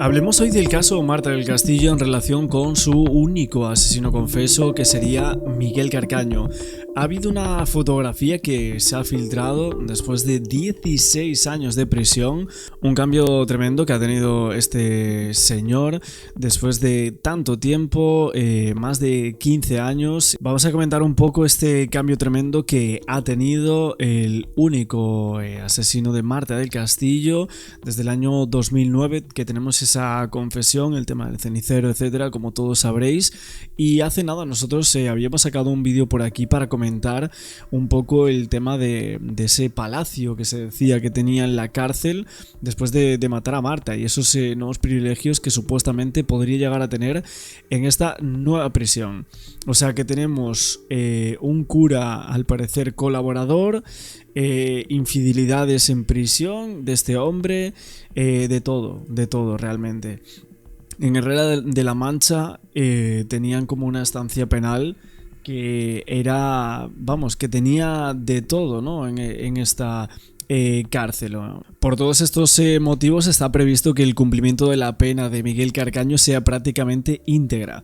Hablemos hoy del caso Marta del Castillo en relación con su único asesino confeso, que sería Miguel Carcaño. Ha habido una fotografía que se ha filtrado después de 16 años de prisión, un cambio tremendo que ha tenido este señor después de tanto tiempo, más de 15 años. Vamos a comentar un poco este cambio tremendo que ha tenido el único asesino de Marta del Castillo desde el año 2009, que tenemos esa confesión, el tema del cenicero, etcétera, como todos sabréis. Y hace nada nosotros habíamos sacado un vídeo por aquí para comentar un poco el tema de ese palacio que se decía que tenía en la cárcel después de matar a Marta, y esos nuevos privilegios que supuestamente podría llegar a tener en esta nueva prisión. O sea que tenemos un cura al parecer colaborador, infidelidades en prisión de este hombre, de todo realmente. En Herrera de la Mancha tenían como una estancia penal que era, vamos, que tenía de todo, ¿no? En esta cárcel. Por todos estos motivos está previsto que el cumplimiento de la pena de Miguel Carcaño sea prácticamente íntegra,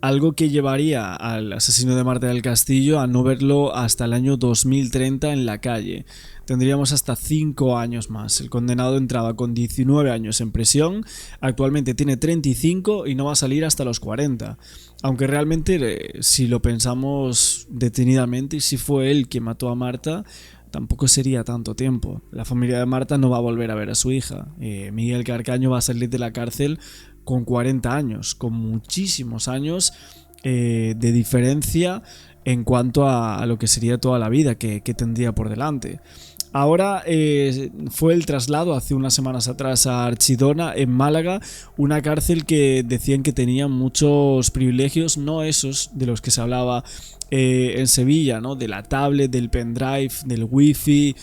algo que llevaría al asesino de Marta del Castillo a no verlo hasta el año 2030 en la calle. Tendríamos hasta 5 años más. El condenado entraba con 19 años en prisión, actualmente tiene 35 y no va a salir hasta los 40. Aunque realmente, si lo pensamos detenidamente, y si fue él quien mató a Marta, tampoco sería tanto tiempo. La familia de Marta no va a volver a ver a su hija. Miguel Carcaño va a salir de la cárcel con 40 años, con muchísimos años de diferencia en cuanto a lo que sería toda la vida que tendría por delante. Ahora fue el traslado hace unas semanas atrás a Archidona, en Málaga, una cárcel que decían que tenía muchos privilegios, no esos de los que se hablaba en Sevilla, ¿no? De la tablet, del pendrive, del wifi,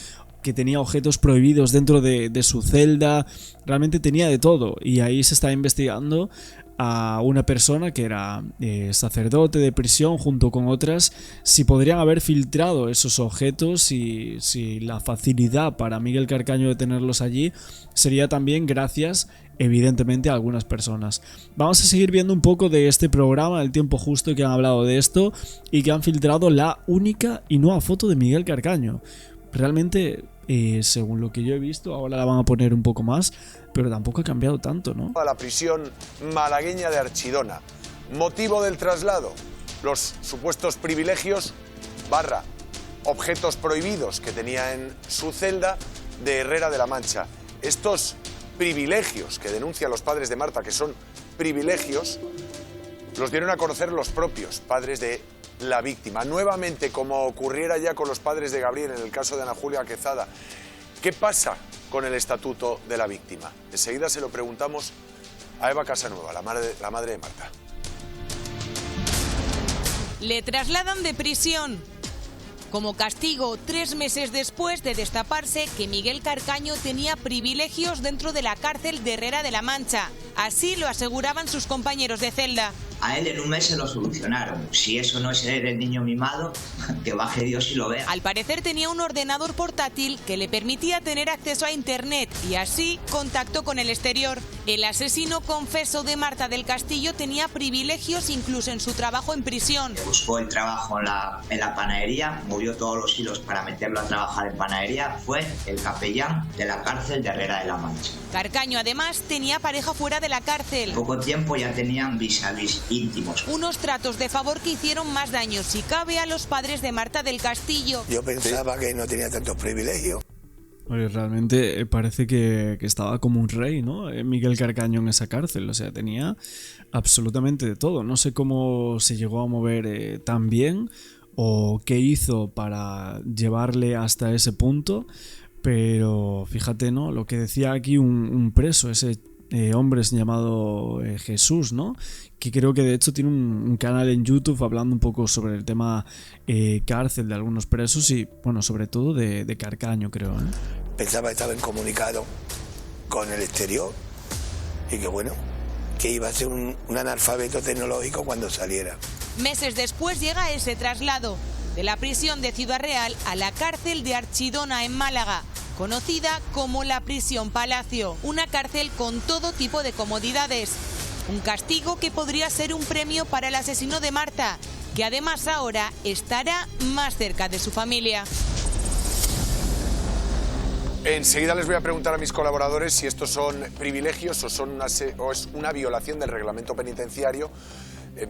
que tenía objetos prohibidos dentro de su celda. Realmente tenía de todo, y ahí se está investigando a una persona que era sacerdote de prisión junto con otras, si podrían haber filtrado esos objetos, y si la facilidad para Miguel Carcaño de tenerlos allí sería también gracias evidentemente a algunas personas. Vamos a seguir viendo un poco de este programa, El Tiempo Justo, que han hablado de esto y que han filtrado la única y nueva foto de Miguel Carcaño. Realmente, según lo que yo he visto, ahora la van a poner un poco más, pero tampoco ha cambiado tanto, ¿no? A la prisión malagueña de Archidona. Motivo del traslado: los supuestos privilegios / objetos prohibidos que tenía en su celda de Herrera de la Mancha. Estos privilegios que denuncian los padres de Marta, que son privilegios, los dieron a conocer los propios padres de la víctima. Nuevamente, como ocurriera ya con los padres de Gabriel en el caso de Ana Julia Quezada, ¿qué pasa con el estatuto de la víctima? Enseguida se lo preguntamos a Eva Casanueva, la madre de Marta. Le trasladan de prisión. Como castigo, 3 meses después de destaparse que Miguel Carcaño tenía privilegios dentro de la cárcel de Herrera de la Mancha. Así lo aseguraban sus compañeros de celda. A él en un mes se lo solucionaron. Si eso no es ser el niño mimado, que baje Dios y lo vea. Al parecer tenía un ordenador portátil que le permitía tener acceso a internet y así contacto con el exterior. El asesino confeso de Marta del Castillo tenía privilegios incluso en su trabajo en prisión. Buscó el trabajo en la panadería, movió todos los hilos para meterlo a trabajar en panadería. Fue el capellán de la cárcel de Herrera de la Mancha. Carcaño además tenía pareja fuera de la cárcel. En poco tiempo ya tenían vis-a-vis íntimos. Unos tratos de favor que hicieron más daño, si cabe, a los padres de Marta del Castillo. Yo pensaba que no tenía tantos privilegios. Oye, realmente parece que estaba como un rey, ¿no? Miguel Carcaño en esa cárcel, o sea, tenía absolutamente de todo. No sé cómo se llegó a mover tan bien o qué hizo para llevarle hasta ese punto, pero fíjate, ¿no? Lo que decía aquí un preso, ese hombre llamado Jesús, ¿no? Que creo que de hecho tiene un canal en YouTube hablando un poco sobre el tema cárcel de algunos presos y, bueno, sobre todo de Carcaño, creo, ¿eh? Pensaba que estaba incomunicado con el exterior y que, bueno, que iba a ser un analfabeto tecnológico cuando saliera. Meses después llega ese traslado de la prisión de Ciudad Real a la cárcel de Archidona, en Málaga. conocida como la Prisión Palacio, una cárcel con todo tipo de comodidades. Un castigo que podría ser un premio para el asesino de Marta, que además ahora estará más cerca de su familia. Enseguida les voy a preguntar a mis colaboradores si estos son privilegios o es una violación del reglamento penitenciario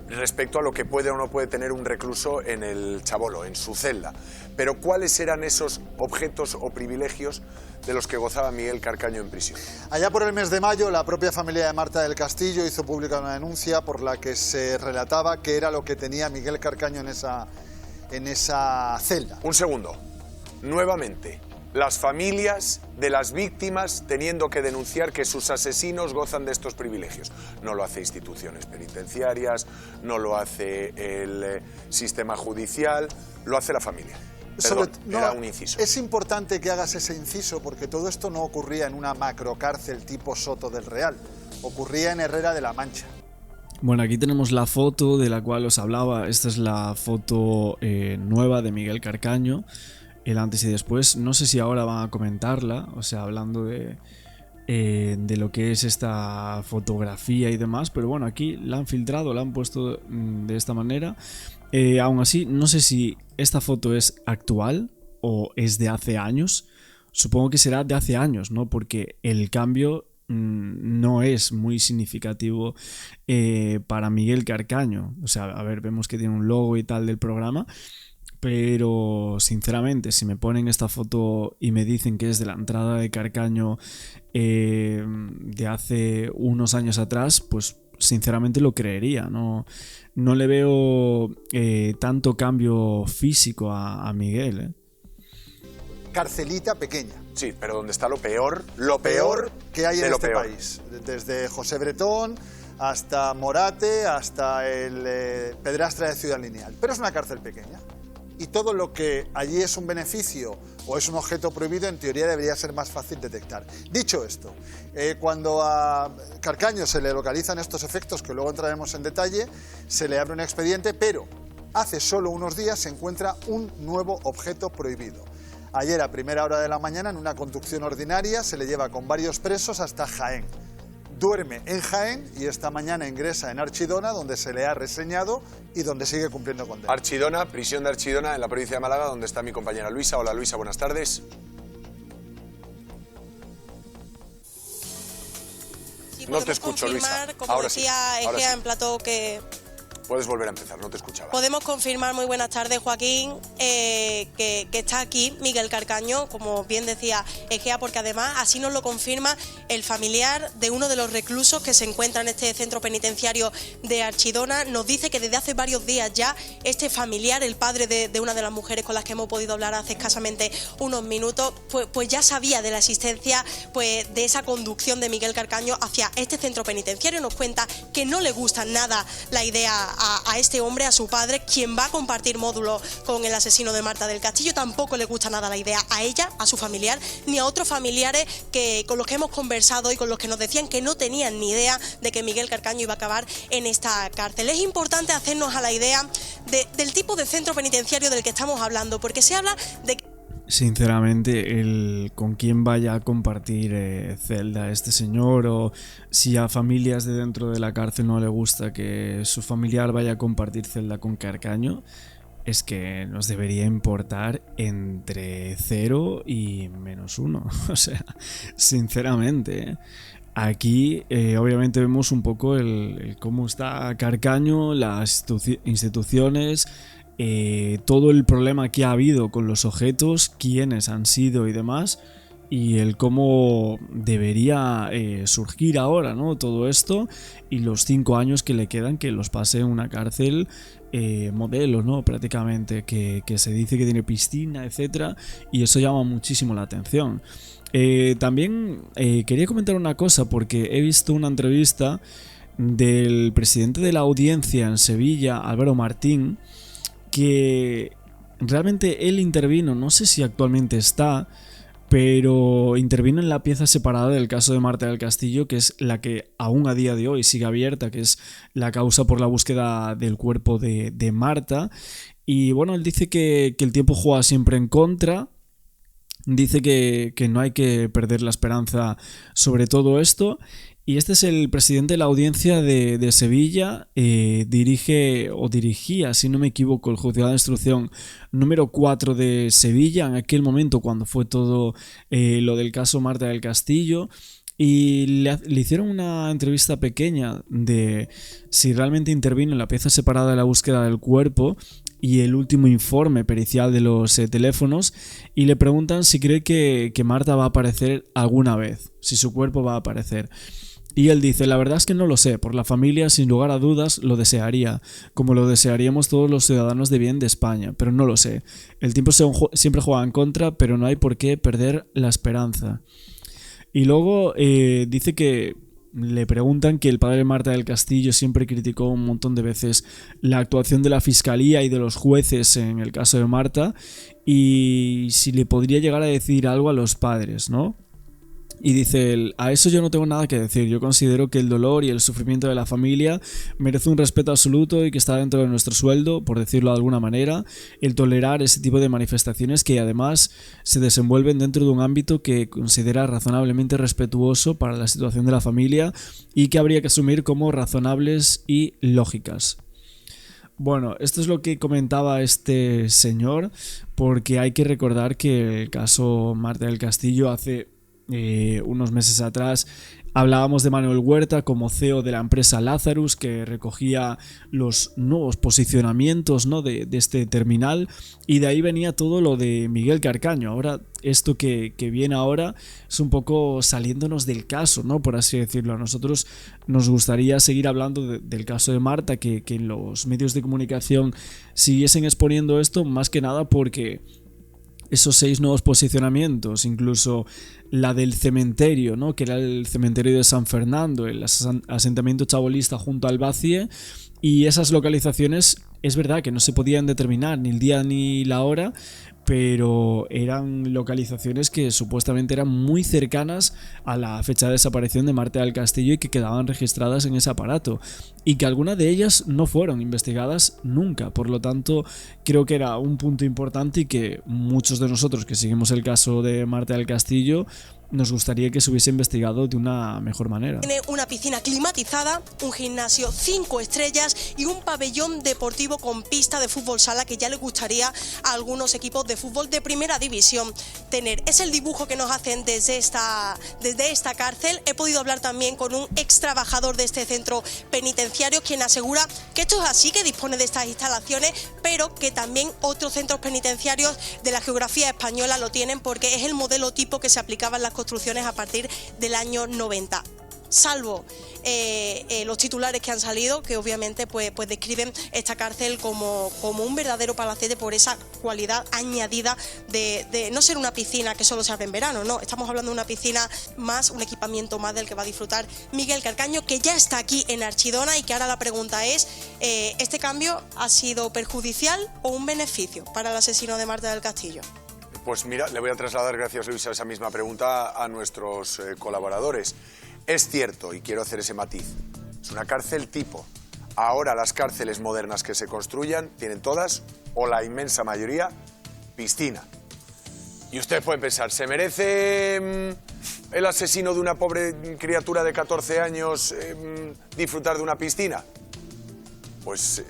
respecto a lo que puede o no puede tener un recluso en el Chabolo, en su celda. Pero ¿cuáles eran esos objetos o privilegios de los que gozaba Miguel Carcaño en prisión? Allá por el mes de mayo, la propia familia de Marta del Castillo hizo pública una denuncia por la que se relataba que era lo que tenía Miguel Carcaño en esa celda. Un segundo. Nuevamente, las familias de las víctimas teniendo que denunciar que sus asesinos gozan de estos privilegios. No lo hace instituciones penitenciarias, no lo hace el sistema judicial, lo hace la familia. Perdón, era un inciso. Es importante que hagas ese inciso porque todo esto no ocurría en una macrocárcel tipo Soto del Real, ocurría en Herrera de la Mancha. Bueno, aquí tenemos la foto de la cual os hablaba. Esta es la foto nueva de Miguel Carcaño, el antes y después. No sé si ahora van a comentarla, o sea, hablando de lo que es esta fotografía y demás, pero bueno, aquí la han filtrado, la han puesto de esta manera. Aún así, no sé si esta foto es actual o es de hace años. Supongo que será de hace años, ¿no? Porque el cambio no es muy significativo para Miguel Carcaño. O sea, a ver, vemos que tiene un logo y tal del programa, pero sinceramente, si me ponen esta foto y me dicen que es de la entrada de Carcaño de hace unos años atrás, pues sinceramente lo creería. No le veo tanto cambio físico a Miguel. Carcelita pequeña. Sí, pero donde está lo peor que hay en este peor. país. Desde José Bretón hasta Morate, hasta el Pedrastra de Ciudad Lineal. Pero es una cárcel pequeña. Y todo lo que allí es un beneficio o es un objeto prohibido, en teoría debería ser más fácil detectar. Dicho esto, cuando a Carcaño se le localizan estos efectos, que luego entraremos en detalle, se le abre un expediente, pero hace solo unos días se encuentra un nuevo objeto prohibido. Ayer a primera hora de la mañana, en una conducción ordinaria, se le lleva con varios presos hasta Jaén. Duerme en Jaén y esta mañana ingresa en Archidona, donde se le ha reseñado y donde sigue cumpliendo condena. Archidona, prisión de Archidona, en la provincia de Málaga, donde está mi compañera Luisa. Hola Luisa, buenas tardes. Sí, no te escucho, Luisa. Como ahora decía sí, ahora Egea sí. en plató que... Puedes volver a empezar, no te escuchaba. Podemos confirmar, muy buenas tardes, Joaquín, que está aquí Miguel Carcaño, como bien decía Egea, porque además así nos lo confirma el familiar de uno de los reclusos que se encuentra en este centro penitenciario de Archidona. Nos dice que desde hace varios días ya este familiar, el padre de una de las mujeres con las que hemos podido hablar hace escasamente unos minutos, pues ya sabía de la existencia pues de esa conducción de Miguel Carcaño hacia este centro penitenciario. Nos cuenta que no le gusta nada la idea a este hombre, a su padre, quien va a compartir módulo con el asesino de Marta del Castillo. Tampoco le gusta nada la idea a ella, a su familiar, ni a otros familiares con los que hemos conversado y con los que nos decían que no tenían ni idea de que Miguel Carcaño iba a acabar en esta cárcel. Es importante hacernos a la idea del tipo de centro penitenciario del que estamos hablando, porque se habla de... Sinceramente, con quién vaya a compartir celda este señor, o si a familias de dentro de la cárcel no le gusta que su familiar vaya a compartir celda con Carcaño, es que nos debería importar entre 0 y -1. O sea, sinceramente, aquí obviamente vemos un poco el cómo está Carcaño, las instituciones, todo el problema que ha habido con los objetos, quiénes han sido y demás, y el cómo debería surgir ahora, ¿no? Todo esto, y los 5 años que le quedan, que los pase en una cárcel modelo, ¿no? Prácticamente, que se dice que tiene piscina, etcétera, y eso llama muchísimo la atención. También quería comentar una cosa, porque he visto una entrevista del presidente de la Audiencia en Sevilla, Álvaro Martín, que realmente él intervino, no sé si actualmente está, pero intervino en la pieza separada del caso de Marta del Castillo, que es la que aún a día de hoy sigue abierta, que es la causa por la búsqueda del cuerpo de Marta. Y bueno, él dice que el tiempo juega siempre en contra, Dice que no hay que perder la esperanza sobre todo esto. Y este es el presidente de la audiencia de Sevilla, dirigía, si no me equivoco, el juzgado de instrucción número 4 de Sevilla, en aquel momento cuando fue todo lo del caso Marta del Castillo, y le hicieron una entrevista pequeña de si realmente intervino en la pieza separada de la búsqueda del cuerpo y el último informe pericial de los teléfonos, y le preguntan si cree que Marta va a aparecer alguna vez, si su cuerpo va a aparecer. Y él dice, la verdad es que no lo sé, por la familia sin lugar a dudas lo desearía, como lo desearíamos todos los ciudadanos de bien de España, pero no lo sé. El tiempo siempre juega en contra, pero no hay por qué perder la esperanza. Y luego dice que le preguntan que el padre de Marta del Castillo siempre criticó un montón de veces la actuación de la fiscalía y de los jueces en el caso de Marta, y si le podría llegar a decir algo a los padres, ¿no? Y dice él, a eso yo no tengo nada que decir, yo considero que el dolor y el sufrimiento de la familia merece un respeto absoluto y que está dentro de nuestro sueldo, por decirlo de alguna manera, el tolerar ese tipo de manifestaciones que además se desenvuelven dentro de un ámbito que considera razonablemente respetuoso para la situación de la familia y que habría que asumir como razonables y lógicas. Bueno, esto es lo que comentaba este señor, porque hay que recordar que el caso Marta del Castillo hace unos meses atrás hablábamos de Manuel Huerta como CEO de la empresa Lazarus, que recogía los nuevos posicionamientos, ¿no?, de este terminal, y de ahí venía todo lo de Miguel Carcaño. Ahora esto que viene ahora es un poco saliéndonos del caso, ¿no?, por así decirlo. A nosotros nos gustaría seguir hablando del caso de Marta, que en los medios de comunicación siguiesen exponiendo esto, más que nada porque esos 6 nuevos posicionamientos, incluso la del cementerio, ¿no?, que era el cementerio de San Fernando, el asentamiento chabolista junto al Bacie, y esas localizaciones es verdad que no se podían determinar ni el día ni la hora, pero eran localizaciones que supuestamente eran muy cercanas a la fecha de desaparición de Marta del Castillo y que quedaban registradas en ese aparato, y que algunas de ellas no fueron investigadas nunca. Por lo tanto, creo que era un punto importante y que muchos de nosotros que seguimos el caso de Marta del Castillo nos gustaría que se hubiese investigado de una mejor manera. Tiene una piscina climatizada, un gimnasio 5 estrellas y un pabellón deportivo con pista de fútbol sala que ya le gustaría a algunos equipos de fútbol de primera división tener. Es el dibujo que nos hacen desde esta cárcel. He podido hablar también con un ex trabajador de este centro penitenciario, quien asegura que esto es así, que dispone de estas instalaciones, pero que también otros centros penitenciarios de la geografía española lo tienen, porque es el modelo tipo que se aplicaba en las construcciones a partir del año 90. Salvo los titulares que han salido, que obviamente pues describen esta cárcel como un verdadero palacete por esa cualidad añadida de no ser una piscina que solo se abre en verano, no, estamos hablando de una piscina más, un equipamiento más del que va a disfrutar Miguel Carcaño, que ya está aquí en Archidona, y que ahora la pregunta es, ¿este cambio ha sido perjudicial o un beneficio para el asesino de Marta del Castillo? Pues mira, le voy a trasladar, gracias Luisa, esa misma pregunta a nuestros colaboradores. Es cierto, y quiero hacer ese matiz, es una cárcel tipo. Ahora las cárceles modernas que se construyan tienen todas, o la inmensa mayoría, piscina. Y ustedes pueden pensar, ¿se merece el asesino de una pobre criatura de 14 años disfrutar de una piscina? Pues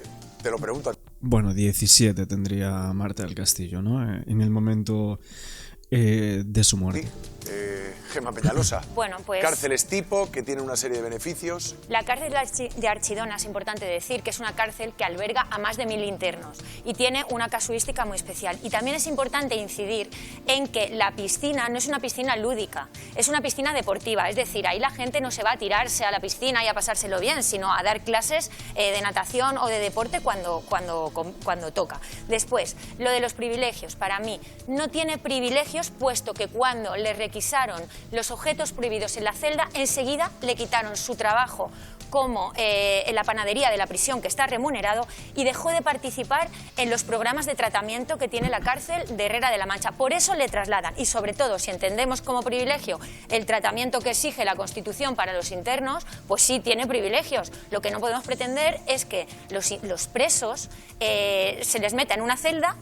te lo pregunto. Bueno, 17 tendría Marta del Castillo, ¿no?, en el momento de su muerte. Sí. Gemma Peñalosa. Bueno, pues cárceles tipo que tienen una serie de beneficios. La cárcel de Archidona, es importante decir que es una cárcel que alberga a más de 1000 internos y tiene una casuística muy especial. Y también es importante incidir en que la piscina no es una piscina lúdica, es una piscina deportiva. Es decir, ahí la gente no se va a tirarse a la piscina y a pasárselo bien, sino a dar clases de natación o de deporte cuando toca. Después, lo de los privilegios. Para mí, no tiene privilegios, puesto que cuando le requisaron los objetos prohibidos en la celda, enseguida le quitaron su trabajo como en la panadería de la prisión, que está remunerado, y dejó de participar en los programas de tratamiento que tiene la cárcel de Herrera de la Mancha. Por eso le trasladan, y sobre todo, si entendemos como privilegio el tratamiento que exige la Constitución para los internos, pues sí tiene privilegios. Lo que no podemos pretender es que los presos se les meta en una celda,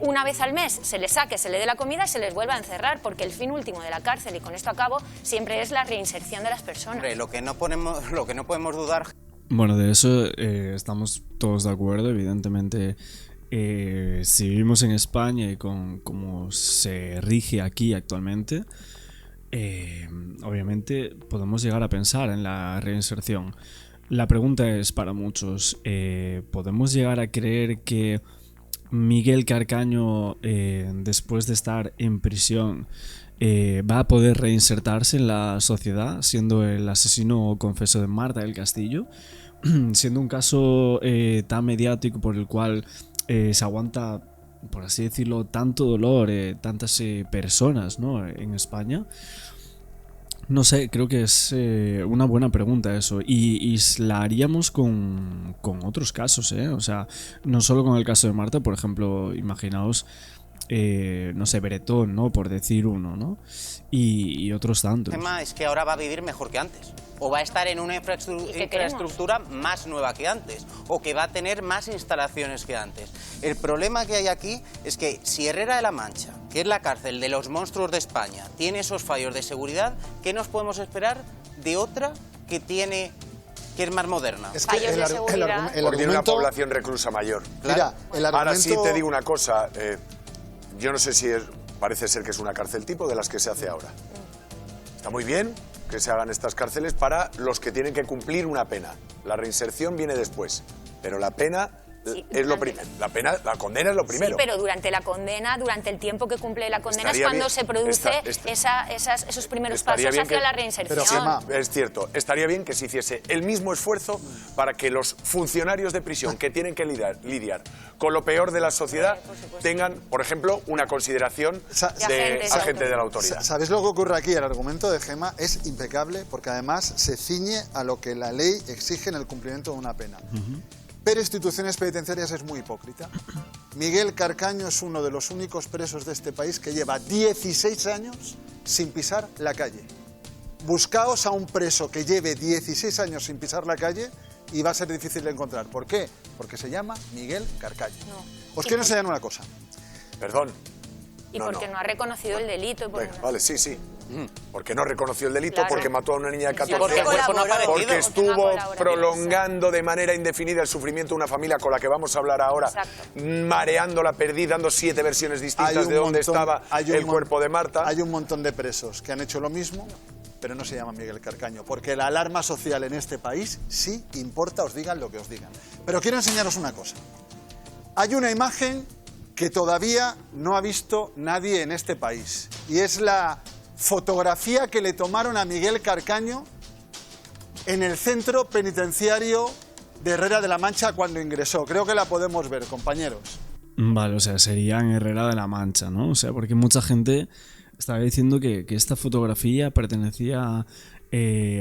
una vez al mes se les saque, se le dé la comida y se les vuelva a encerrar, porque el fin último de la cárcel, y con esto acabo, siempre es la reinserción de las personas. Hombre, lo que no podemos dudar... Bueno, de eso estamos todos de acuerdo, evidentemente. Si vivimos en España y con cómo se rige aquí actualmente, obviamente podemos llegar a pensar en la reinserción. La pregunta es para muchos, ¿podemos llegar a creer que Miguel Carcaño, después de estar en prisión, va a poder reinsertarse en la sociedad, siendo el asesino confeso de Marta del Castillo, siendo un caso tan mediático por el cual se aguanta, por así decirlo, tanto dolor, tantas personas, ¿no?, en España? No sé, creo que es una buena pregunta eso, y la haríamos con otros casos, o sea, no solo con el caso de Marta. Por ejemplo, imaginaos, no sé, Bretón, ¿no?, por decir uno, ¿no?, y otros tantos. El tema es que ahora va a vivir mejor que antes, o va a estar en una infraestructura más nueva que antes, o que va a tener más instalaciones que antes. El problema que hay aquí es que si Herrera de la Mancha, que es la cárcel de los monstruos de España, tiene esos fallos de seguridad, ¿qué nos podemos esperar de otra que es más moderna? Es que el porque tiene una población reclusa mayor. Mira, el argumento... Ahora sí te digo una cosa, yo no sé si parece ser que es una cárcel tipo de las que se hace ahora. Está muy bien que se hagan estas cárceles para los que tienen que cumplir una pena. La reinserción viene después, pero la pena... Sí, es lo primero. La condena es lo primero. Sí, pero durante la condena, durante el tiempo que cumple la condena, es cuando se produce esos primeros pasos hacia la reinserción. Pero, es cierto, estaría bien que se hiciese el mismo esfuerzo para que los funcionarios de prisión que tienen que lidiar con lo peor de la sociedad tengan, por ejemplo, una consideración de agente de la autoridad. ¿Sabes lo que ocurre aquí? El argumento de Gemma es impecable porque además se ciñe a lo que la ley exige en el cumplimiento de una pena. Pero instituciones penitenciarias es muy hipócrita. Miguel Carcaño es uno de los únicos presos de este país que lleva 16 años sin pisar la calle. Buscaos a un preso que lleve 16 años sin pisar la calle y va a ser difícil de encontrar. ¿Por qué? Porque se llama Miguel Carcaño. Os quiero enseñar una cosa. Perdón. Y porque no ha reconocido el delito. Vale, sí. Porque no reconoció el delito, claro. Porque mató a una niña de 14 años, porque estuvo prolongando de manera indefinida el sufrimiento de una familia con la que vamos a hablar ahora, mareándola, dando 7 versiones distintas de dónde estaba el cuerpo de Marta. Hay un montón de presos que han hecho lo mismo, pero no se llama Miguel Carcaño, porque la alarma social en este país sí importa, os digan lo que os digan. Pero quiero enseñaros una cosa. Hay una imagen que todavía no ha visto nadie en este país, y es la fotografía que le tomaron a Miguel Carcaño en el centro penitenciario de Herrera de la Mancha cuando ingresó. Creo que la podemos ver, compañeros. Vale, o sea, sería en Herrera de la Mancha, ¿no? O sea, porque mucha gente estaba diciendo que esta fotografía pertenecía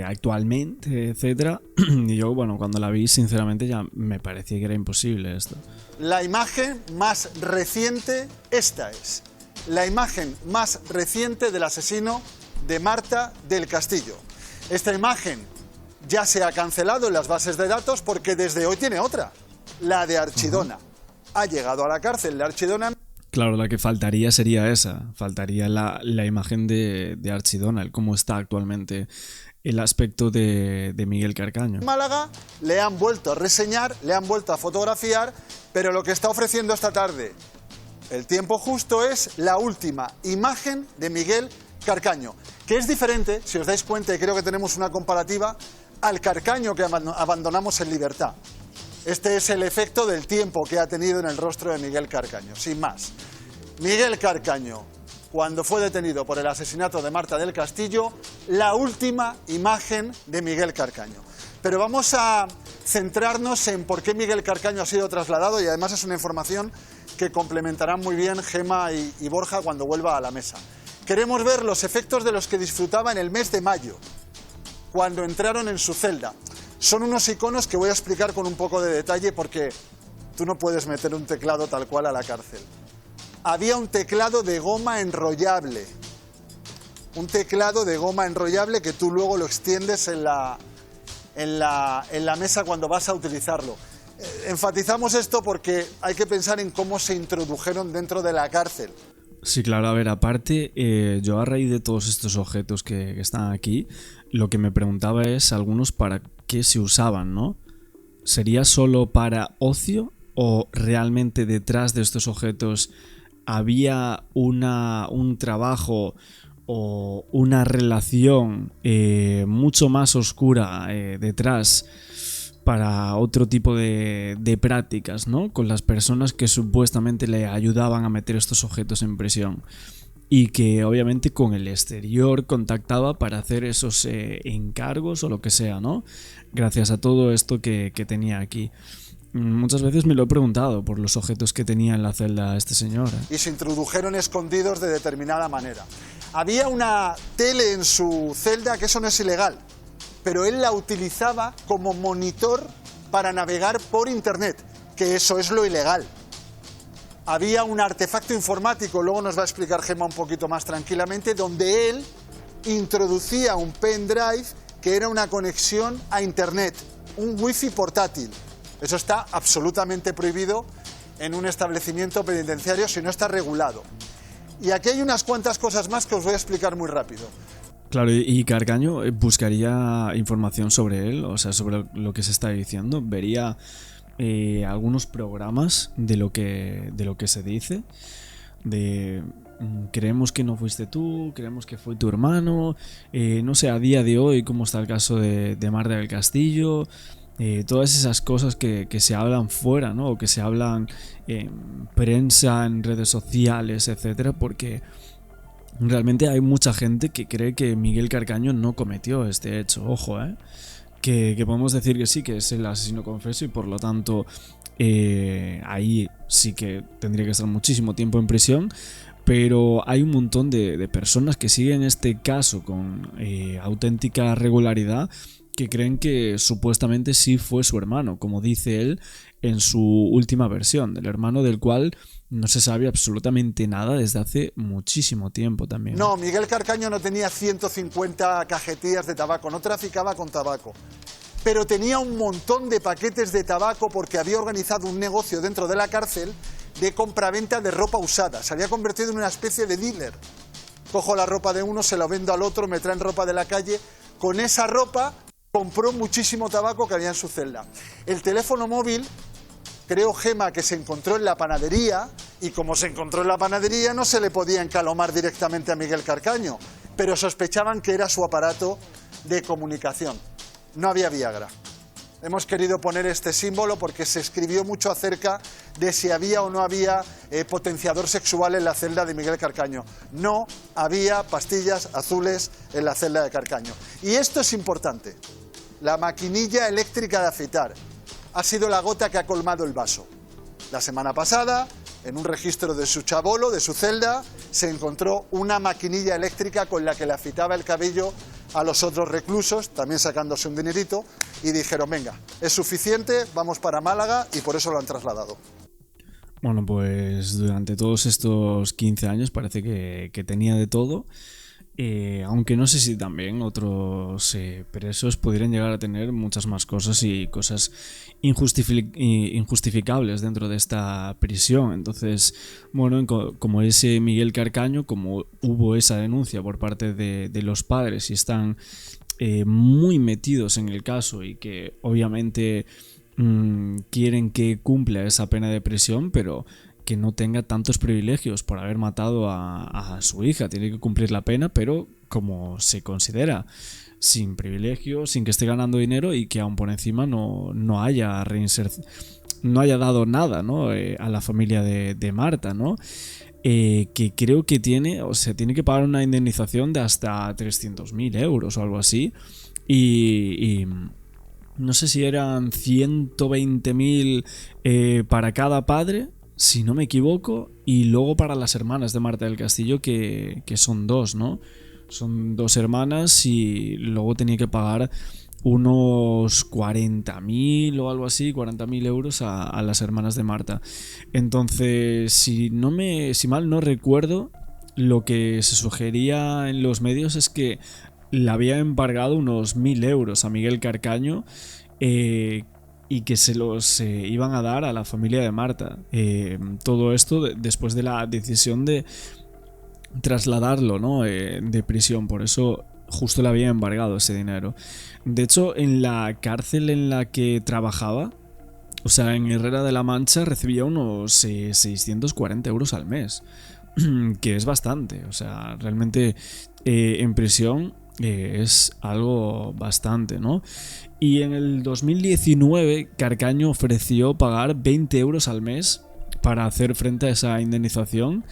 actualmente, etcétera. Y yo, bueno, cuando la vi, sinceramente, ya me parecía que era imposible esto. La imagen más reciente, esta es. La imagen más reciente del asesino de Marta del Castillo. Esta imagen ya se ha cancelado en las bases de datos porque desde hoy tiene otra, la de Archidona. Ha llegado a la cárcel de Archidona. Claro, la que faltaría sería esa, faltaría la imagen de Archidona, el cómo está actualmente el aspecto de Miguel Carcaño. En Málaga le han vuelto a reseñar, le han vuelto a fotografiar, pero lo que está ofreciendo esta tarde El Tiempo Justo es la última imagen de Miguel Carcaño, que es diferente, si os dais cuenta, y creo que tenemos una comparativa, al Carcaño que abandonamos en libertad. Este es el efecto del tiempo que ha tenido en el rostro de Miguel Carcaño, sin más. Miguel Carcaño, cuando fue detenido por el asesinato de Marta del Castillo, la última imagen de Miguel Carcaño. Pero vamos a centrarnos en por qué Miguel Carcaño ha sido trasladado, y además es una información que complementarán muy bien Gemma y Borja cuando vuelva a la mesa. Queremos ver los efectos de los que disfrutaba en el mes de mayo, cuando entraron en su celda. Son unos iconos que voy a explicar con un poco de detalle porque tú no puedes meter un teclado tal cual a la cárcel. Había un teclado de goma enrollable. Un teclado de goma enrollable que tú luego lo extiendes en la mesa cuando vas a utilizarlo. enfatizamos esto porque hay que pensar en cómo se introdujeron dentro de la cárcel. Sí, claro, a ver, aparte, yo a raíz de todos estos objetos que están aquí, lo que me preguntaba es algunos para qué se usaban, ¿no? ¿Sería solo para ocio o realmente detrás de estos objetos había un trabajo o una relación mucho más oscura detrás para otro tipo de prácticas, ¿no? Con las personas que supuestamente le ayudaban a meter estos objetos en prisión y que obviamente con el exterior contactaba para hacer esos encargos o lo que sea, ¿no? Gracias a todo esto que tenía aquí. Muchas veces me lo he preguntado por los objetos que tenía en la celda este señor. Y se introdujeron escondidos de determinada manera. Había una tele en su celda, que eso no es ilegal, pero él la utilizaba como monitor para navegar por internet, que eso es lo ilegal. Había un artefacto informático, luego nos va a explicar Gemma un poquito más tranquilamente, donde él introducía un pendrive que era una conexión a internet, un wifi portátil. Eso está absolutamente prohibido en un establecimiento penitenciario si no está regulado. Y aquí hay unas cuantas cosas más que os voy a explicar muy rápido. Claro, y Carcaño buscaría información sobre él, o sea, sobre lo que se está diciendo, vería algunos programas de lo que se dice, de creemos que no fuiste tú, creemos que fue tu hermano, no sé, a día de hoy cómo está el caso de Marta del Castillo, todas esas cosas que se hablan fuera, ¿no? O que se hablan en prensa, en redes sociales, etcétera, porque realmente hay mucha gente que cree que Miguel Carcaño no cometió este hecho, ojo, que podemos decir que sí, que es el asesino confeso y por lo tanto ahí sí que tendría que estar muchísimo tiempo en prisión, pero hay un montón de personas que siguen este caso con auténtica regularidad, que creen que supuestamente sí fue su hermano, como dice él en su última versión, del hermano del cual no se sabe absolutamente nada desde hace muchísimo tiempo también. No, Miguel Carcaño no tenía 150 cajetillas de tabaco, no traficaba con tabaco, pero tenía un montón de paquetes de tabaco porque había organizado un negocio dentro de la cárcel de compraventa de ropa usada. Se había convertido en una especie de dealer. Cojo la ropa de uno, se la vendo al otro, me traen ropa de la calle. Con esa ropa compró muchísimo tabaco que había en su celda. El teléfono móvil, creo, Gemma, que se encontró en la panadería, y como se encontró en la panadería no se le podía encalomar directamente a Miguel Carcaño, pero sospechaban que era su aparato de comunicación. No había Viagra. Hemos querido poner este símbolo porque se escribió mucho acerca de si había o no había potenciador sexual en la celda de Miguel Carcaño. No había pastillas azules en la celda de Carcaño. Y esto es importante. La maquinilla eléctrica de afeitar ha sido la gota que ha colmado el vaso. La semana pasada, en un registro de su chabolo, de su celda, se encontró una maquinilla eléctrica con la que le afeitaba el cabello a los otros reclusos, también sacándose un dinerito, y dijeron, venga, es suficiente, vamos para Málaga, y por eso lo han trasladado. Bueno, pues durante todos estos 15 años parece que tenía de todo. Aunque no sé si también otros presos pudieran llegar a tener muchas más cosas y cosas injustificables dentro de esta prisión. Entonces, bueno, como ese Miguel Carcaño, como hubo esa denuncia por parte de los padres y están muy metidos en el caso y que obviamente quieren que cumpla esa pena de prisión, pero que no tenga tantos privilegios por haber matado a su hija. Tiene que cumplir la pena, pero como se considera, sin privilegios, sin que esté ganando dinero y que aún por encima no haya dado nada, ¿no? A la familia de Marta, ¿no? Que creo que tiene que pagar una indemnización de hasta 300.000 euros o algo así. Y no sé si eran 120.000 para cada padre, si no me equivoco, y luego para las hermanas de Marta del Castillo, que son dos, ¿no? Son dos hermanas y luego tenía que pagar unos 40.000 o algo así, 40.000 euros a las hermanas de Marta. Entonces, si mal no recuerdo, lo que se sugería en los medios es que le había embargado unos 1.000 euros a Miguel Carcaño, y que se los iban a dar a la familia de Marta. Todo esto después de la decisión de trasladarlo, ¿no? De prisión, por eso justo le había embargado ese dinero. De hecho, en la cárcel en la que trabajaba, o sea, en Herrera de la Mancha, recibía unos 640 euros al mes, que es bastante. O sea, realmente en prisión es algo bastante, ¿no? Y en el 2019 Carcaño ofreció pagar 20 euros al mes para hacer frente a esa indemnización,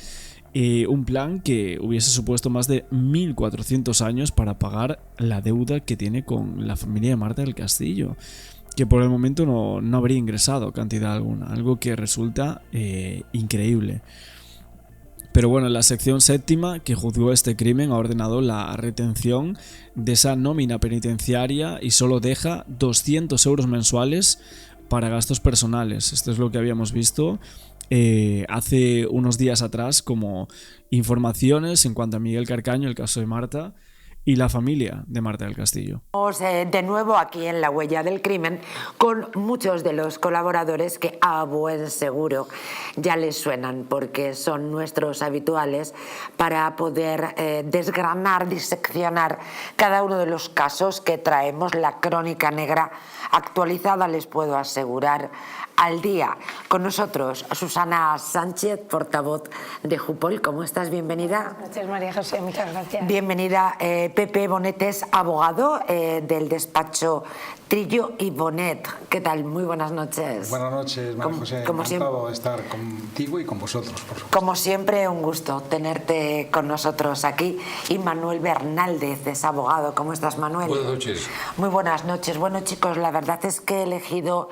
un plan que hubiese supuesto más de 1.400 años para pagar la deuda que tiene con la familia de Marta del Castillo, que por el momento no habría ingresado cantidad alguna, algo que resulta increíble. Pero bueno, la sección séptima que juzgó este crimen ha ordenado la retención de esa nómina penitenciaria y solo deja 200 euros mensuales para gastos personales. Esto es lo que habíamos visto hace unos días atrás como informaciones en cuanto a Miguel Carcaño, el caso de Marta y la familia de Marta del Castillo. De nuevo aquí en La Huella del Crimen con muchos de los colaboradores que a buen seguro ya les suenan porque son nuestros habituales para poder desgranar, diseccionar cada uno de los casos que traemos. La crónica negra actualizada, les puedo asegurar, al día. Con nosotros Susana Sánchez, portavoz de Jupol. ¿Cómo estás? Bienvenida. Buenas noches, María José, muchas gracias. Bienvenida. Pepe Bonetes, abogado del despacho Trillo y Bonet. ¿Qué tal? Muy buenas noches. Buenas noches, María José. Encantado de estar contigo y con vosotros, por supuesto. Como siempre, un gusto tenerte con nosotros aquí. Y Manuel Bernaldez es abogado. ¿Cómo estás, Manuel? Buenas noches. Muy buenas noches. Bueno, chicos, la verdad es que he elegido,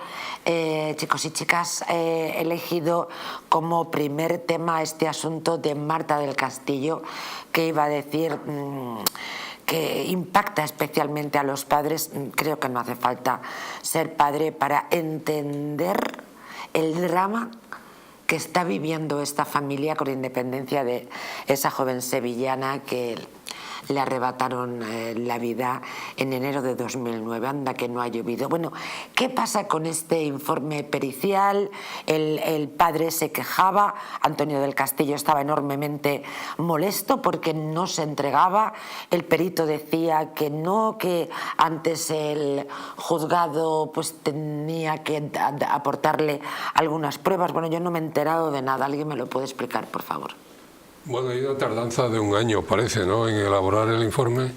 chicos y chicas, he elegido como primer tema este asunto de Marta del Castillo, que iba a decir que impacta especialmente a los padres. Creo que no hace falta ser padre para entender el drama que está viviendo esta familia, con independencia de esa joven sevillana que le arrebataron la vida en enero de 2009. Anda que no ha llovido. Bueno, ¿qué pasa con este informe pericial? El padre se quejaba, Antonio del Castillo estaba enormemente molesto porque no se entregaba. El perito decía que no, que antes el juzgado pues tenía que aportarle algunas pruebas. Bueno, yo no me he enterado de nada. ¿Alguien me lo puede explicar, por favor? Bueno, hay una tardanza de un año, parece, ¿no?, en elaborar el informe,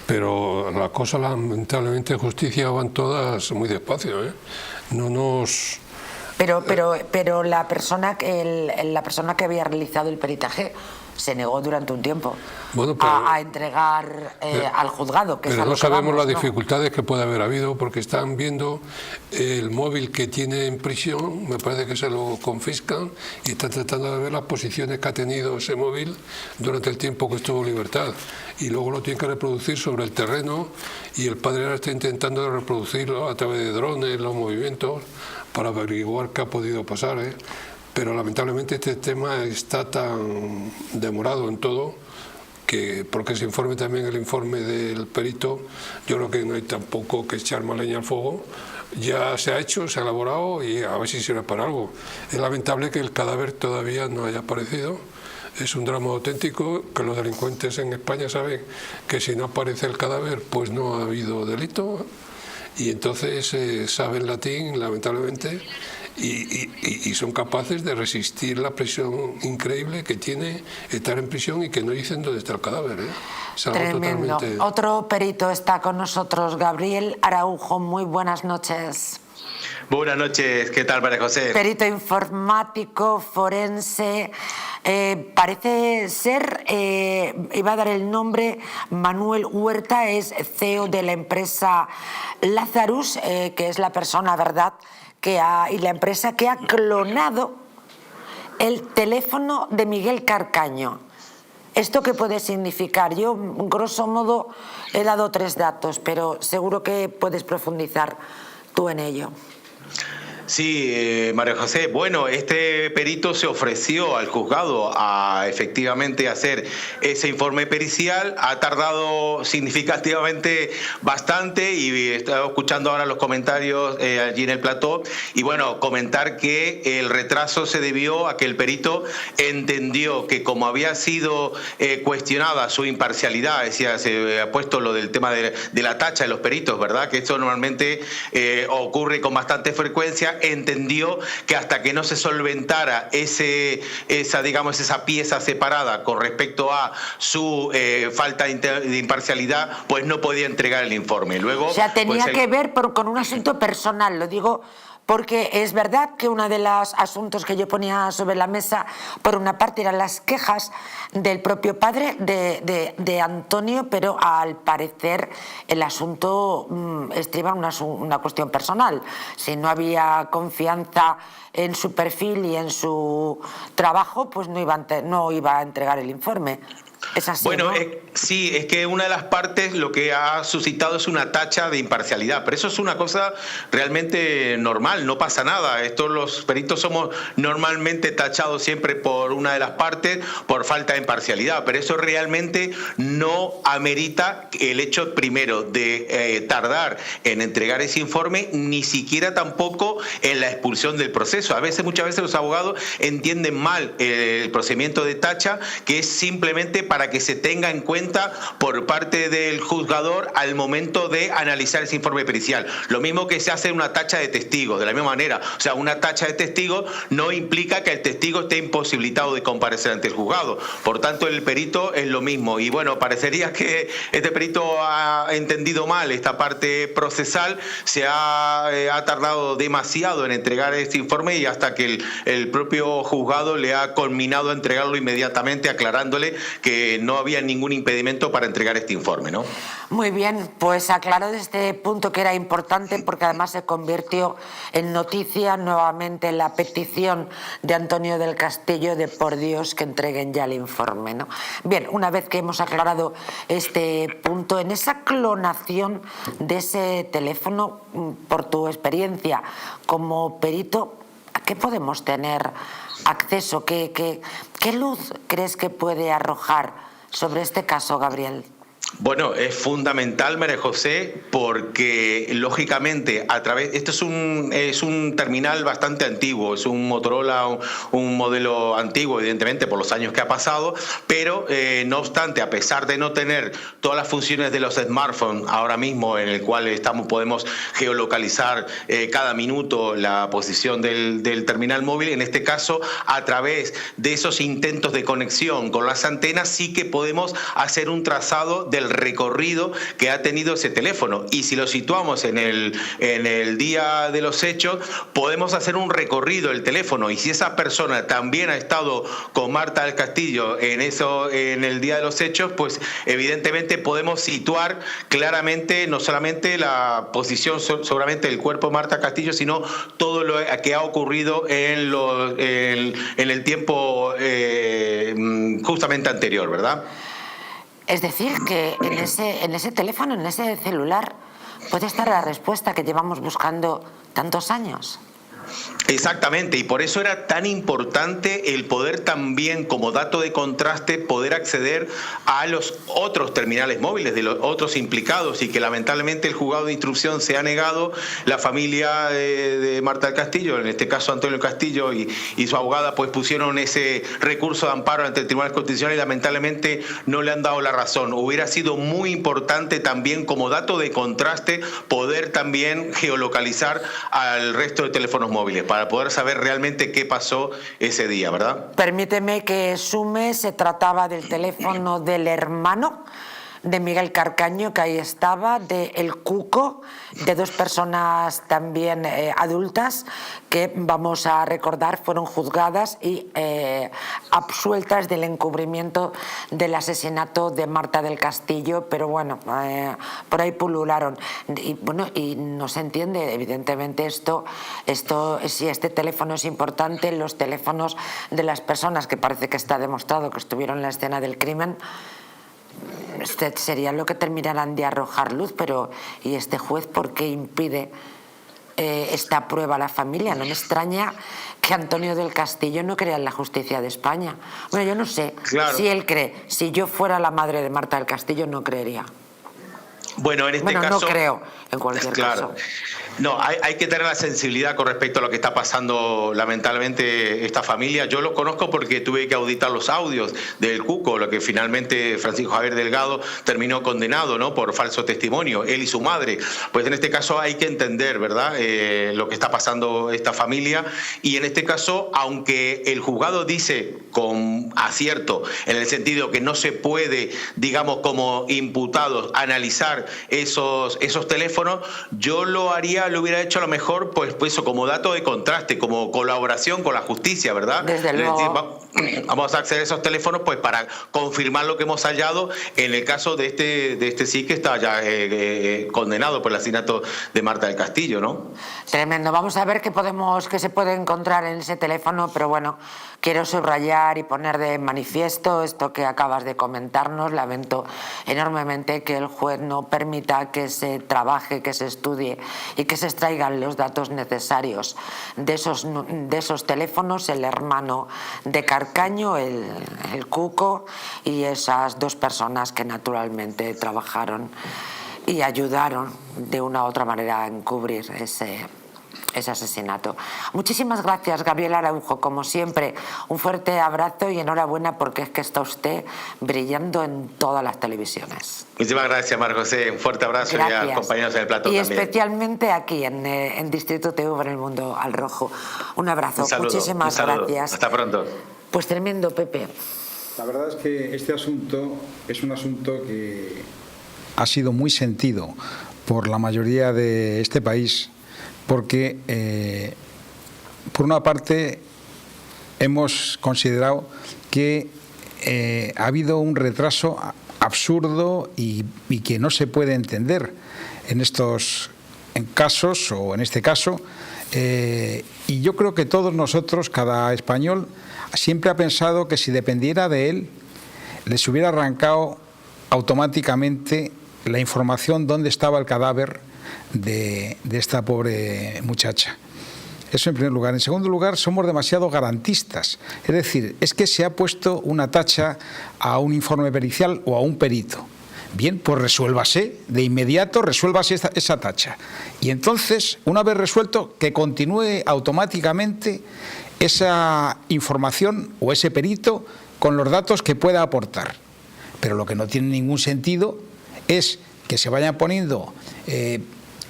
pero las cosas, lamentablemente, en justicia van todas muy despacio, ¿eh? No nos... Pero la persona que había realizado el peritaje se negó durante un tiempo a entregar al juzgado. Que pero es no sabemos las ¿no? dificultades que puede haber habido, porque están viendo el móvil que tiene en prisión, me parece que se lo confiscan, y están tratando de ver las posiciones que ha tenido ese móvil durante el tiempo que estuvo en libertad. Y luego lo tienen que reproducir sobre el terreno, y el padre ahora está intentando reproducirlo a través de drones, los movimientos, para averiguar qué ha podido pasar, ¿eh? Pero lamentablemente este tema está tan demorado en todo, que porque se informe también el informe del perito, yo creo que no hay tampoco que echar más leña al fuego. Ya se ha hecho, se ha elaborado y a ver si sirve para algo. Es lamentable que el cadáver todavía no haya aparecido. Es un drama auténtico, que los delincuentes en España saben que si no aparece el cadáver pues no ha habido delito, y entonces saben latín, lamentablemente, y son capaces de resistir la presión increíble que tiene estar en prisión y que no dicen dónde está el cadáver, ¿eh? Es algo tremendo. Totalmente... Otro perito está con nosotros, Gabriel Araujo. Muy buenas noches. Buenas noches, ¿qué tal, María José? Perito informático, forense. Parece ser, iba a dar el nombre, Manuel Huerta, es CEO de la empresa Lazarus, que es la persona, ¿verdad?, y la empresa que ha clonado el teléfono de Miguel Carcaño. ¿Esto qué puede significar? Yo, grosso modo, he dado 3 datos, pero seguro que puedes profundizar tú en ello. Sí, María José. Bueno, este perito se ofreció al juzgado a efectivamente hacer ese informe pericial. Ha tardado significativamente bastante y estaba escuchando ahora los comentarios allí en el plató. Y bueno, comentar que el retraso se debió a que el perito entendió que como había sido cuestionada su imparcialidad, decía, se ha puesto lo del tema de la tacha de los peritos, ¿verdad? Que esto normalmente ocurre con bastante frecuencia. Entendió que hasta que no se solventara esa pieza separada con respecto a su falta de imparcialidad, pues no podía entregar el informe. Luego, o sea, tenía pues, que ver con un asunto personal, lo digo porque es verdad que uno de los asuntos que yo ponía sobre la mesa, por una parte, eran las quejas del propio padre de Antonio, pero al parecer el asunto estriba en una cuestión personal. Si no había confianza en su perfil y en su trabajo, pues no iba a entregar el informe. Es así, bueno, ¿no? Sí, es que una de las partes lo que ha suscitado es una tacha de imparcialidad, pero eso es una cosa realmente normal, no pasa nada. Los peritos somos normalmente tachados siempre por una de las partes por falta de imparcialidad, pero eso realmente no amerita el hecho primero de tardar en entregar ese informe, ni siquiera tampoco en la expulsión del proceso. Muchas veces los abogados entienden mal el procedimiento de tacha, que es simplemente para que se tenga en cuenta por parte del juzgador al momento de analizar ese informe pericial. Lo mismo que se hace en una tacha de testigos, de la misma manera. O sea, una tacha de testigos no implica que el testigo esté imposibilitado de comparecer ante el juzgado. Por tanto, el perito es lo mismo. Y bueno, parecería que este perito ha entendido mal esta parte procesal, se ha tardado demasiado en entregar este informe y hasta que el propio juzgado le ha conminado a entregarlo inmediatamente, aclarándole que no había ningún impedimento para entregar este informe, ¿no? Muy bien, pues aclarado este punto que era importante, porque además se convirtió en noticia nuevamente la petición de Antonio del Castillo de, por Dios, que entreguen ya el informe, ¿no? Bien, una vez que hemos aclarado este punto, en esa clonación de ese teléfono, por tu experiencia como perito, ¿a qué podemos tener acceso? ¿Qué luz crees que puede arrojar sobre este caso, Gabriel? Bueno, es fundamental, María José, porque lógicamente esto es un terminal bastante antiguo, es un Motorola, un modelo antiguo, evidentemente por los años que ha pasado, pero no obstante, a pesar de no tener todas las funciones de los smartphones ahora mismo, en el cual podemos geolocalizar cada minuto la posición del terminal móvil, en este caso, a través de esos intentos de conexión con las antenas, sí que podemos hacer un trazado del recorrido que ha tenido ese teléfono. Y si lo situamos en el día de los hechos, podemos hacer un recorrido del teléfono. Y si esa persona también ha estado con Marta del Castillo en el día de los hechos, pues evidentemente podemos situar claramente no solamente la posición seguramente del cuerpo de Marta Castillo, sino todo lo que ha ocurrido en el tiempo justamente anterior, ¿verdad? Es decir, que en ese teléfono, en ese celular, puede estar la respuesta que llevamos buscando tantos años. Exactamente, y por eso era tan importante el poder también, como dato de contraste, poder acceder a los otros terminales móviles de los otros implicados, y que lamentablemente el juzgado de instrucción se ha negado. La familia de Marta del Castillo, en este caso Antonio Castillo y su abogada, pues pusieron ese recurso de amparo ante el Tribunal Constitucional y lamentablemente no le han dado la razón. Hubiera sido muy importante también, como dato de contraste, poder también geolocalizar al resto de teléfonos móviles para poder saber realmente qué pasó ese día, ¿verdad? Permíteme que sume, se trataba del teléfono del hermano de Miguel Carcaño, que ahí estaba, de El Cuco, de dos personas también adultas que, vamos a recordar, fueron juzgadas y absueltas del encubrimiento del asesinato de Marta del Castillo, pero bueno, por ahí pulularon. Y no se entiende, evidentemente, esto si este teléfono es importante, los teléfonos de las personas que parece que está demostrado que estuvieron en la escena del crimen, sería lo que terminarán de arrojar luz, pero ¿y este juez por qué impide esta prueba a la familia. No me extraña que Antonio del Castillo no crea en la justicia de España. Bueno, yo no sé si él cree. Si yo fuera la madre de Marta del Castillo, no creería. Bueno, en este caso... no creo, en cualquier caso. No, hay que tener la sensibilidad con respecto a lo que está pasando lamentablemente esta familia. Yo lo conozco porque tuve que auditar los audios del Cuco, lo que finalmente Francisco Javier Delgado terminó condenado, ¿no?, por falso testimonio, él y su madre. Pues en este caso hay que entender, ¿verdad?, lo que está pasando esta familia, y en este caso, aunque el juzgado dice con acierto, en el sentido que no se puede, digamos, como imputados analizar esos teléfonos, yo lo hubiera hecho a lo mejor pues eso, como dato de contraste, como colaboración con la justicia, ¿verdad? Desde luego. Vamos a acceder a esos teléfonos pues para confirmar lo que hemos hallado en el caso de este sí que está ya condenado por el asesinato de Marta del Castillo, ¿no? Tremendo. Vamos a ver qué se puede encontrar en ese teléfono, pero bueno, quiero subrayar y poner de manifiesto esto que acabas de comentarnos. Lamento enormemente que el juez no permita que se trabaje, que se estudie y que se extraigan los datos necesarios de esos teléfonos. El hermano de Carcaño, el Cuco, y esas dos personas que naturalmente trabajaron y ayudaron de una u otra manera a encubrir ese asesinato. Muchísimas gracias, Gabriel Araujo, como siempre. Un fuerte abrazo y enhorabuena, porque es que está usted brillando en todas las televisiones. Muchísimas gracias, María José. Un fuerte abrazo. Gracias. Y a los compañeros del plató y también. Especialmente aquí en Distrito TV, en El Mundo al Rojo. Un abrazo. Un saludo, muchísimas gracias. Hasta pronto. Pues tremendo, Pepe. La verdad es que este asunto es un asunto que ha sido muy sentido por la mayoría de este país, porque por una parte hemos considerado que ha habido un retraso absurdo y que no se puede entender en estos casos, o en este caso, y yo creo que todos nosotros, cada español, siempre ha pensado que si dependiera de él, les hubiera arrancado automáticamente la información dónde estaba el cadáver de esta pobre muchacha. Eso en primer lugar. En segundo lugar, somos demasiado garantistas. Es decir, es que se ha puesto una tacha a un informe pericial o a un perito. Bien, pues resuélvase, de inmediato resuélvase esa tacha. Y entonces, una vez resuelto, que continúe automáticamente esa información o ese perito con los datos que pueda aportar. Pero lo que no tiene ningún sentido es que se vayan poniendo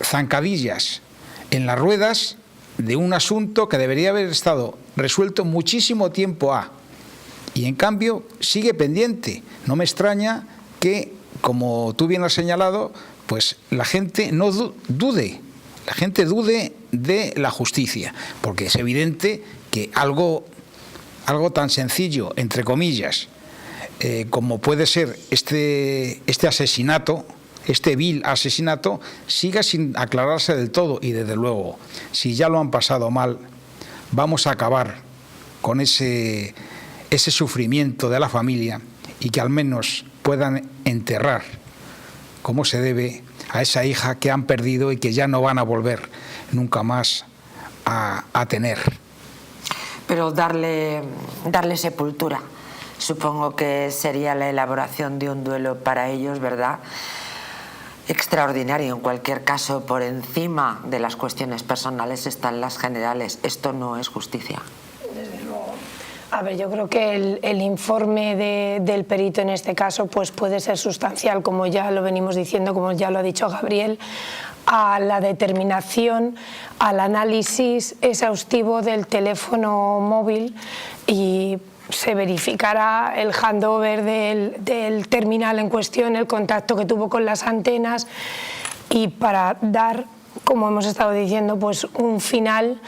zancadillas en las ruedas de un asunto que debería haber estado resuelto muchísimo tiempo y en cambio sigue pendiente. No me extraña que, como tú bien has señalado, pues la gente no dude, de la justicia, porque es evidente que algo tan sencillo, entre comillas, como puede ser este asesinato, este vil asesinato, siga sin aclararse del todo. Y desde luego, si ya lo han pasado mal, vamos a acabar con ese sufrimiento de la familia, y que al menos puedan enterrar como se debe a esa hija que han perdido y que ya no van a volver nunca más a tener. Pero darle sepultura, supongo que sería la elaboración de un duelo para ellos, ¿verdad? Extraordinario. En cualquier caso, por encima de las cuestiones personales están las generales. Esto no es justicia. Desde luego. A ver, yo creo que el informe del perito en este caso pues puede ser sustancial, como ya lo venimos diciendo, como ya lo ha dicho Gabriel, a la determinación, al análisis exhaustivo del teléfono móvil, y se verificará el handover del terminal en cuestión, el contacto que tuvo con las antenas, y para dar, como hemos estado diciendo, pues un final,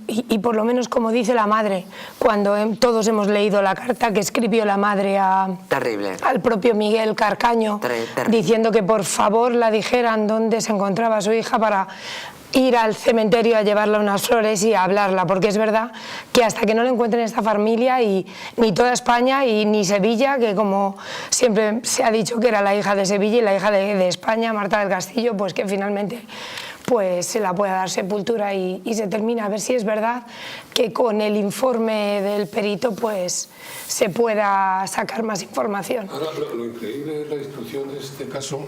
y por lo menos como dice la madre, cuando todos hemos leído la carta que escribió la madre al propio Miguel Carcaño, diciendo que por favor la dijeran dónde se encontraba su hija para ir al cementerio a llevarle unas flores y a hablarla, porque es verdad que hasta que no le encuentren esta familia, y ni toda España y ni Sevilla, que como siempre se ha dicho que era la hija de Sevilla y la hija de España, Marta del Castillo, pues que finalmente pues se la pueda dar sepultura y se termina. A ver si es verdad que con el informe del perito pues se pueda sacar más información. Ahora, lo increíble de la instrucción de este caso,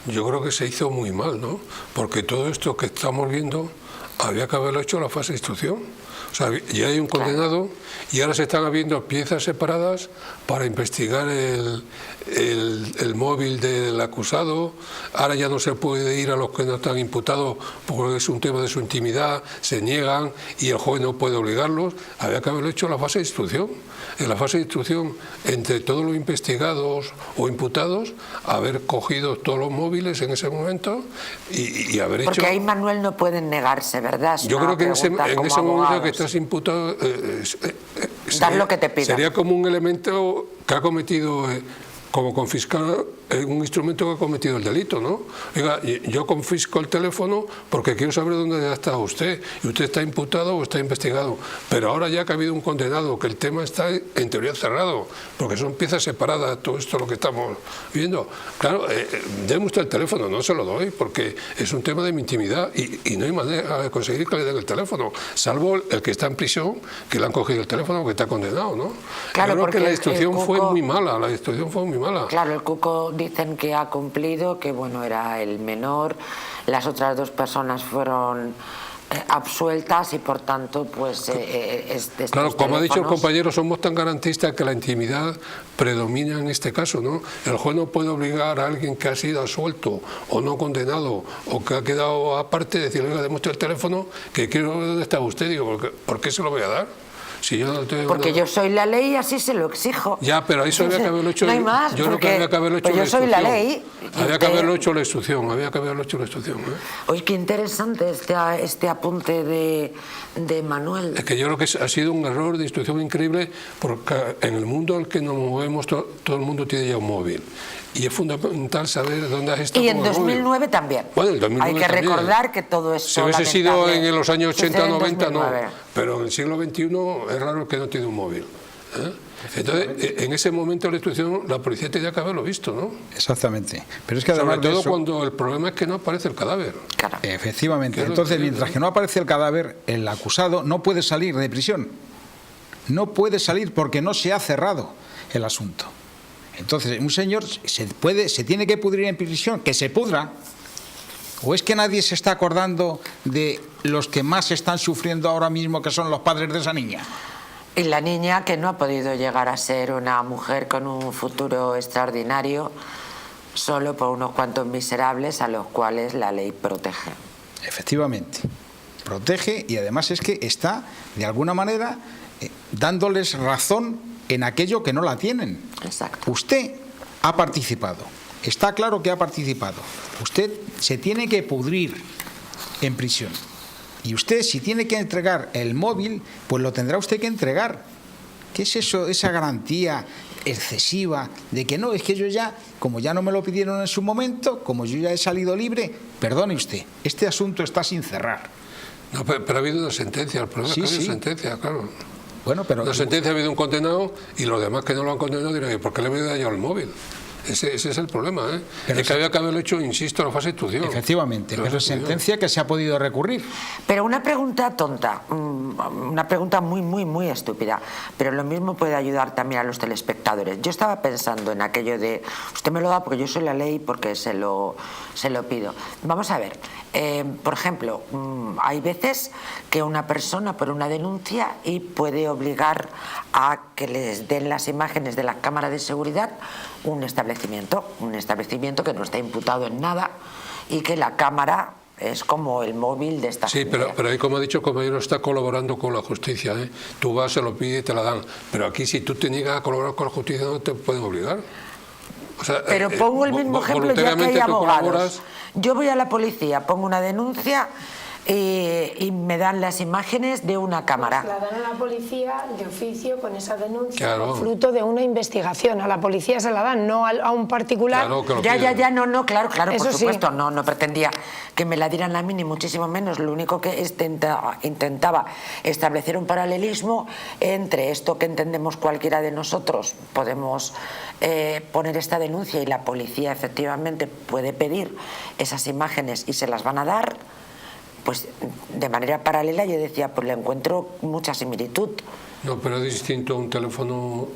yo creo que se hizo muy mal, ¿no? Porque todo esto que estamos viendo había que haberlo hecho en la fase de instrucción. O sea, ya hay un condenado y ahora se están habiendo piezas separadas para investigar el móvil del acusado. Ahora ya no se puede ir a los que no están imputados porque es un tema de su intimidad, se niegan y el juez no puede obligarlos. Había que haberlo hecho en la fase de instrucción. En la fase de instrucción, entre todos los investigados o imputados, haber cogido todos los móviles en ese momento y haber hecho... Porque ahí, Manuel, no pueden negarse, ¿verdad? Yo creo que en ese momento que estás imputado, dar lo que te pidan. Sería como un elemento que ha cometido, como confiscar un instrumento que ha cometido el delito, ¿no? Oiga, yo confisco el teléfono porque quiero saber dónde está usted, y usted está imputado o está investigado. Pero ahora ya que ha habido un condenado, que el tema está en teoría cerrado, porque son piezas separadas, todo esto lo que estamos viendo. Claro, déme usted el teléfono, no se lo doy, porque es un tema de mi intimidad y no hay manera de conseguir que le den el teléfono, salvo el que está en prisión, que le han cogido el teléfono, que está condenado, ¿no? Claro, yo creo que la instrucción Cuco, fue muy mala, la instrucción fue muy mala. Claro, el Cuco dicen que ha cumplido, que bueno, era el menor, las otras dos personas fueron absueltas y por tanto pues claro, como ha dicho el compañero, somos tan garantistas que la intimidad predomina en este caso, ¿no? El juez no puede obligar a alguien que ha sido absuelto o no condenado o que ha quedado aparte, decirle, oiga, demuestre el teléfono, que quiero ver dónde está usted. Digo, ¿por qué se lo voy a dar? Si yo no tengo porque yo soy la ley y así se lo exijo. Ya, pero eso había que haberlo hecho. No hay más, yo creo que había que haberlo hecho pues yo soy la ley. Había que haberlo hecho la instrucción, había que haberlo hecho la instrucción. Oye, qué interesante este apunte de Manuel. Es que yo creo que ha sido un error de instrucción increíble, porque en el mundo en el que nos movemos todo el mundo tiene ya un móvil. Y es fundamental saber dónde has estado. Y en 2009 también. Bueno, en 2009 hay que también. Recordar que todo esto. Si hubiese sido en los años 80, 90, no. Pero Pero en el siglo XXI es raro que no tiene un móvil. Entonces, en ese momento de la instrucción, la policía tenía que haberlo visto, ¿no? Exactamente. Pero es que además sobre todo cuando el problema es que no aparece el cadáver. Claro. Efectivamente. Entonces, mientras que no aparece el cadáver, el acusado no puede salir de prisión. No puede salir porque no se ha cerrado el asunto. Entonces, un señor se tiene que pudrir en prisión, que se pudra. ¿O es que nadie se está acordando de los que más están sufriendo ahora mismo, que son los padres de esa niña? Y la niña, que no ha podido llegar a ser una mujer con un futuro extraordinario, solo por unos cuantos miserables a los cuales la ley protege. Efectivamente, protege, y además es que está, de alguna manera, dándoles razón en aquello que no la tienen. Exacto. Usted ha participado, está claro que ha participado. Usted se tiene que pudrir en prisión. Y usted, si tiene que entregar el móvil, pues lo tendrá usted que entregar. ¿Qué es eso, esa garantía excesiva de que no, es que yo ya, como ya no me lo pidieron en su momento, como yo ya he salido libre, perdone usted, este asunto está sin cerrar? No, pero ha habido una sentencia, el problema es que ha habido sentencia, claro. Bueno, pero la sentencia ha habido un condenado y los demás que no lo han condenado dirán, ¿por qué le había dañado el móvil? Ese es el problema, ¿eh? Pero es que había que haberlo hecho, insisto, en la fase de instrucción. Efectivamente, pero es sentencia que se ha podido recurrir. Pero una pregunta tonta, una pregunta muy estúpida, pero lo mismo puede ayudar también a los telespectadores. Yo estaba pensando en aquello de, usted me lo da porque yo soy la ley, porque se lo pido. Vamos a ver, por ejemplo, hay veces que una persona por una denuncia y puede obligar a que les den las imágenes de la cámara de seguridad un establecimiento que no está imputado en nada y que la cámara es como el móvil de esta gente. Sí, pero ahí, como ha dicho el compañero, está colaborando con la justicia, ¿eh? Tú vas, se lo pides y te la dan. Pero aquí, si tú te niegas a colaborar con la justicia, no te pueden obligar. O sea, pero pongo el mismo ejemplo, ya que hay abogados. Yo voy a la policía, pongo una denuncia y me dan las imágenes de una cámara. Pues la dan a la policía de oficio con esa denuncia, Claro. fruto de una investigación. A la policía se la dan, no a un particular. Claro que lo Ya, piden. no, claro, Eso por sí. supuesto, no pretendía que me la dieran a mí, ni muchísimo menos. Lo único que intentaba establecer un paralelismo entre esto que entendemos cualquiera de nosotros, podemos poner esta denuncia y la policía efectivamente puede pedir esas imágenes y se las van a dar, pues de manera paralela yo decía, pues le encuentro mucha similitud. No, pero es distinto a un teléfono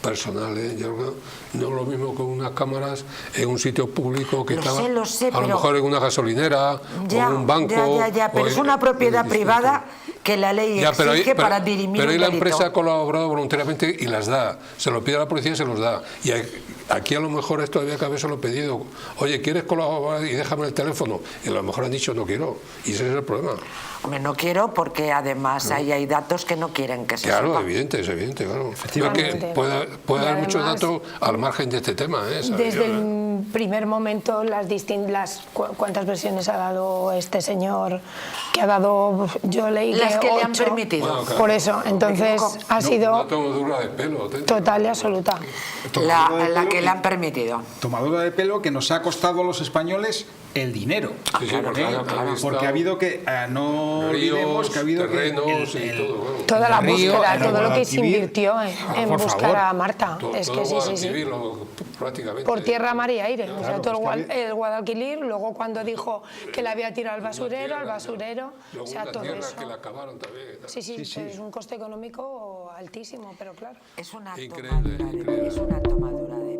personal, ¿eh? Yo creo que no es lo mismo que unas cámaras en un sitio público que estaba Lo sé, a lo pero mejor en una gasolinera o en un banco. pero es una propiedad privada que la ley exige para dirimir pero un ahí la delito. empresa ha colaborado voluntariamente y las da. Se lo pide a la policía y se los da. Y aquí a lo mejor esto había que habérselo pedido. Oye, ¿quieres colaborar y déjame el teléfono? Y a lo mejor han dicho no quiero. Y ese es el problema. Hombre, no quiero porque además ahí hay datos que no quieren que se Claro, sepa. es evidente, claro. Efectivamente. Que puede haber muchos datos al margen de este tema. Desde el primer momento, ¿cuántas versiones ha dado este señor? Que ha dado, yo leí Las que le han 8. permitido. Bueno, claro. Por eso, entonces ha sido Una tomadura de pelo. total y absoluta. La que le han permitido. Tomadura de pelo que nos ha costado a los españoles el dinero. Sí, claro. Porque ha habido que, no olvidemos que ha habido terrenos y todo. Bueno. Toda la río, búsqueda, el todo lo que se Guadalquivir. invirtió en Por buscar favor. a Marta. Es que sí. Guadalquivir, prácticamente. Por tierra, mar y aire. O sea, todo pues el Guadalquivir, luego cuando dijo que le había tirado al basurero, Luego o sea, una todo tierra eso. que la acabaron también. Sí, es un coste económico altísimo, pero claro. Es una Increíble. tomadura de